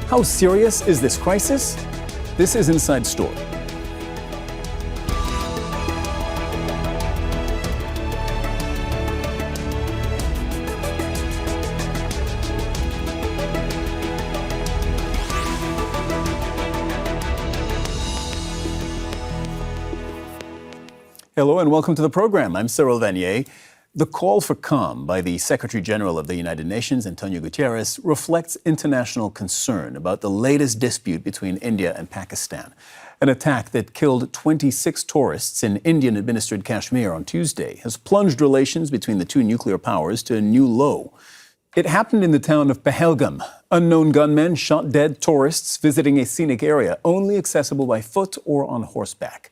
How serious is this crisis? This is Inside Story. Hello and welcome to the program. I'm Cyril Vanier. The call for calm by the Secretary General of the United Nations, Antonio Guterres, reflects international concern about the latest dispute between India and Pakistan. An attack that killed 26 tourists in Indian-administered Kashmir on Tuesday has plunged relations between the two nuclear powers to a new low. It happened in the town of Pahalgam. Unknown gunmen shot dead tourists visiting a scenic area only accessible by foot or on horseback.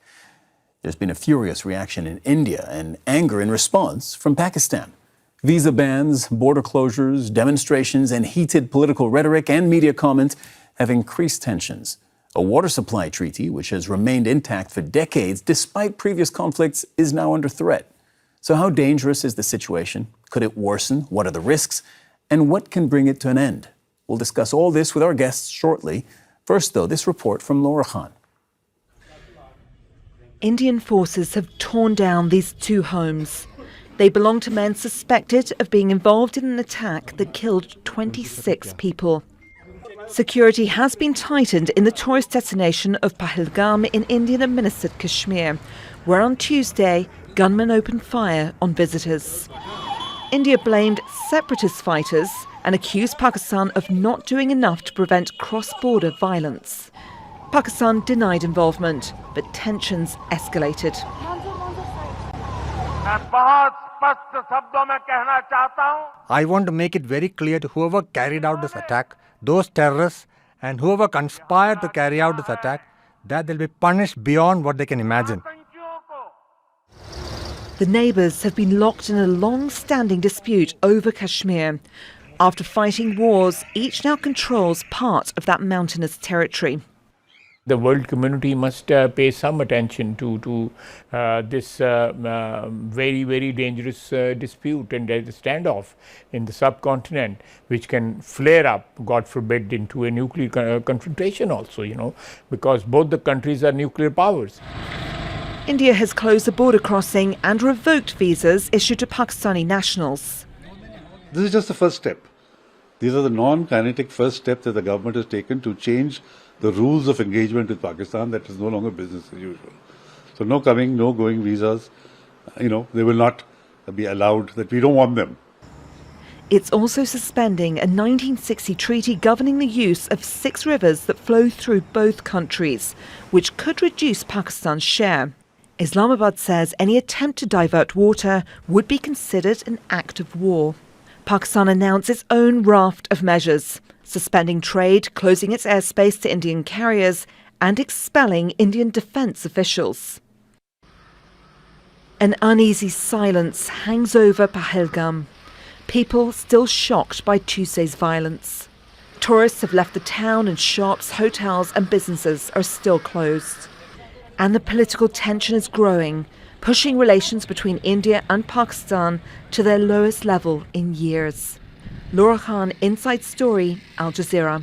There's been a furious reaction in India and anger in response from Pakistan. Visa bans, border closures, demonstrations, and heated political rhetoric and media comment have increased tensions. A water supply treaty, which has remained intact for decades despite previous conflicts, is now under threat. So how dangerous is the situation? Could it worsen? What are the risks? And what can bring it to an end? We'll discuss all this with our guests shortly. First, though, this report from Laura Khan. Indian forces have torn down these two homes. They belong to men suspected of being involved in an attack that killed 26 people. Security has been tightened in the tourist destination of Pahalgam in Indian-administered Kashmir, where on Tuesday, gunmen opened fire on visitors. India blamed separatist fighters and accused Pakistan of not doing enough to prevent cross-border violence. Pakistan denied involvement, but tensions escalated. I want to make it very clear to whoever carried out this attack, those terrorists, and whoever conspired to carry out this attack, that they'll be punished beyond what they can imagine. The neighbours have been locked in a long-standing dispute over Kashmir. After fighting wars, each now controls part of that mountainous territory. The world community must pay some attention to this very, very dangerous dispute and standoff in the subcontinent, which can flare up, God forbid, into a nuclear confrontation also, because both the countries are nuclear powers. India has closed the border crossing and revoked visas issued to Pakistani nationals. This is just the first step. These are the non-kinetic first steps that the government has taken to change the rules of engagement with Pakistan. That is no longer business as usual. So no coming, no going visas, they will not be allowed, that we don't want them. It's also suspending a 1960 treaty governing the use of 6 rivers that flow through both countries, which could reduce Pakistan's share. Islamabad says any attempt to divert water would be considered an act of war. Pakistan announced its own raft of measures, suspending trade, closing its airspace to Indian carriers, and expelling Indian defence officials. An uneasy silence hangs over Pahalgam. People still shocked by Tuesday's violence. Tourists have left the town and shops, hotels and businesses are still closed. And the political tension is growing, pushing relations between India and Pakistan to their lowest level in years. Laura Khan, Inside Story, Al Jazeera.